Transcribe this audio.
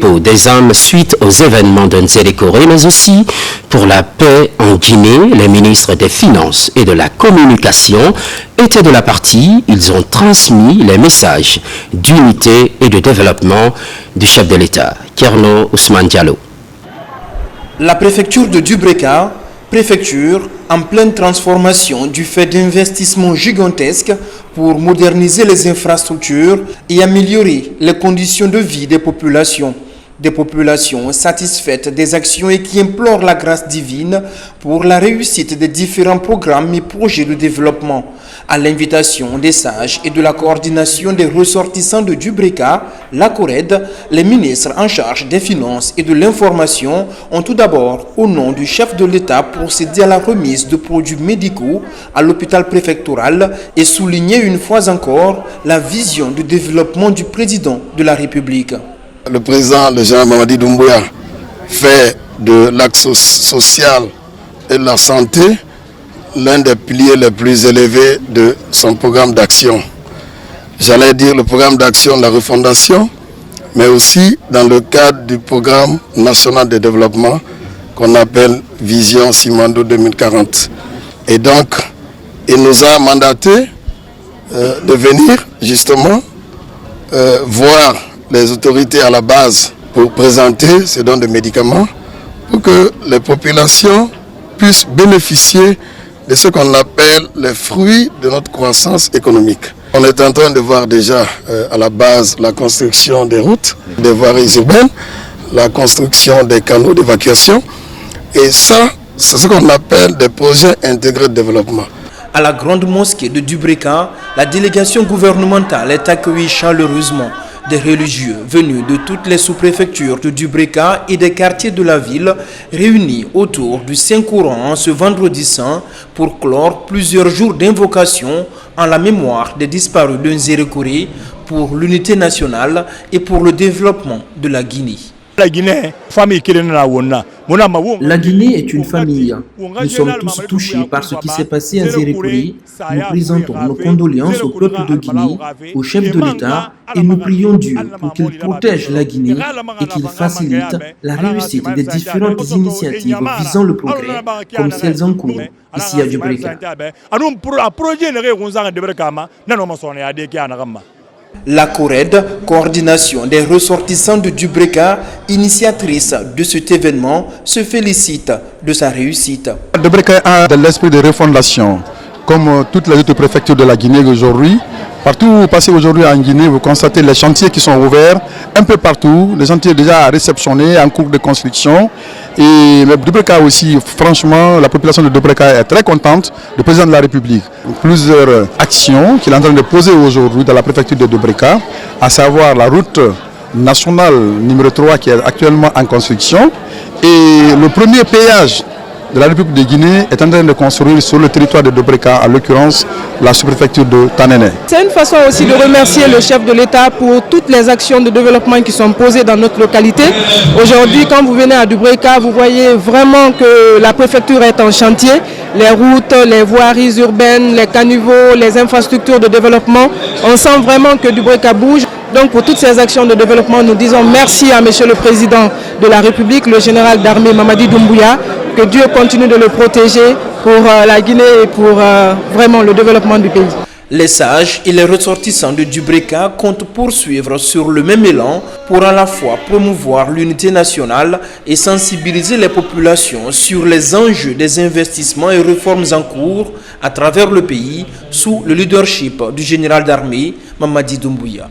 Pour des âmes suite aux événements de Nzérékoré, mais aussi pour la paix en Guinée, les ministres des Finances et de la Communication étaient de la partie. Ils ont transmis les messages d'unité et de développement du chef de l'État, Thierno Ousmane Diallo. La préfecture de Dubreka, préfecture en pleine transformation du fait d'investissements gigantesques pour moderniser les infrastructures et améliorer les conditions de vie des populations. Des populations satisfaites des actions et qui implorent la grâce divine pour la réussite des différents programmes et projets de développement. À l'invitation des sages et de la coordination des ressortissants de Dubreka, la CORED, les ministres en charge des finances et de l'information ont tout d'abord, au nom du chef de l'État, procédé à la remise de produits médicaux à l'hôpital préfectoral et souligné une fois encore la vision de développement du président de la République. Le président, le général Mamadi Doumbouya, fait de l'axe social et de la santé l'un des piliers les plus élevés de son programme d'action. J'allais dire le programme d'action de la refondation, mais aussi dans le cadre du programme national de développement qu'on appelle Vision Simando 2040. Et donc, il nous a mandaté de venir justement voir les autorités à la base pour présenter ces dons de médicaments pour que les populations puissent bénéficier de ce qu'on appelle les fruits de notre croissance économique. On est en train de voir déjà à la base la construction des routes, des voiries urbaines, la construction des canaux d'évacuation et ça, c'est ce qu'on appelle des projets intégrés de développement. À la grande mosquée de Dubreka, la délégation gouvernementale est accueillie chaleureusement. Des religieux venus de toutes les sous-préfectures de Dubreka et des quartiers de la ville réunis autour du Saint-Coran ce vendredi saint pour clore plusieurs jours d'invocation en la mémoire des disparus de Nzérékoré pour l'unité nationale et pour le développement de la Guinée. La Guinée est une famille. Nous sommes tous touchés par ce qui s'est passé à Nzérékoré. Nous présentons nos condoléances au peuple de Guinée, au chef de l'État, et nous prions Dieu pour qu'il protège la Guinée et qu'il facilite la réussite des différentes initiatives visant le progrès, comme celles en cours ici à Dubreka. La CORED, coordination des ressortissants de Dubreka, initiatrice de cet événement, se félicite de sa réussite. Dubreka a de l'esprit de refondation, comme toutes les autres préfectures de la Guinée aujourd'hui. Partout où vous passez aujourd'hui en Guinée, vous constatez les chantiers qui sont ouverts un peu partout, les chantiers déjà réceptionnés, en cours de construction. Et Dubreka aussi, franchement, la population de Dubreka est très contente du président de la République. Plusieurs actions qu'il est en train de poser aujourd'hui dans la préfecture de Dubreka, à savoir la route nationale numéro 3 qui est actuellement en construction. Et le premier péage de la République de Guinée est en train de construire sur le territoire de Dubreka, en l'occurrence la sous-préfecture de Tanene. C'est une façon aussi de remercier le chef de l'État pour toutes les actions de développement qui sont posées dans notre localité. Aujourd'hui, quand vous venez à Dubreka, vous voyez vraiment que la préfecture est en chantier. Les routes, les voiries urbaines, les caniveaux, les infrastructures de développement, on sent vraiment que Dubreka bouge. Donc pour toutes ces actions de développement, nous disons merci à Monsieur le Président de la République, le général d'armée Mamadi Doumbouya, que Dieu continue de le protéger pour la Guinée et pour vraiment le développement du pays. Les sages et les ressortissants de Dubreka comptent poursuivre sur le même élan pour à la fois promouvoir l'unité nationale et sensibiliser les populations sur les enjeux des investissements et réformes en cours à travers le pays sous le leadership du général d'armée Mamadi Doumbouya.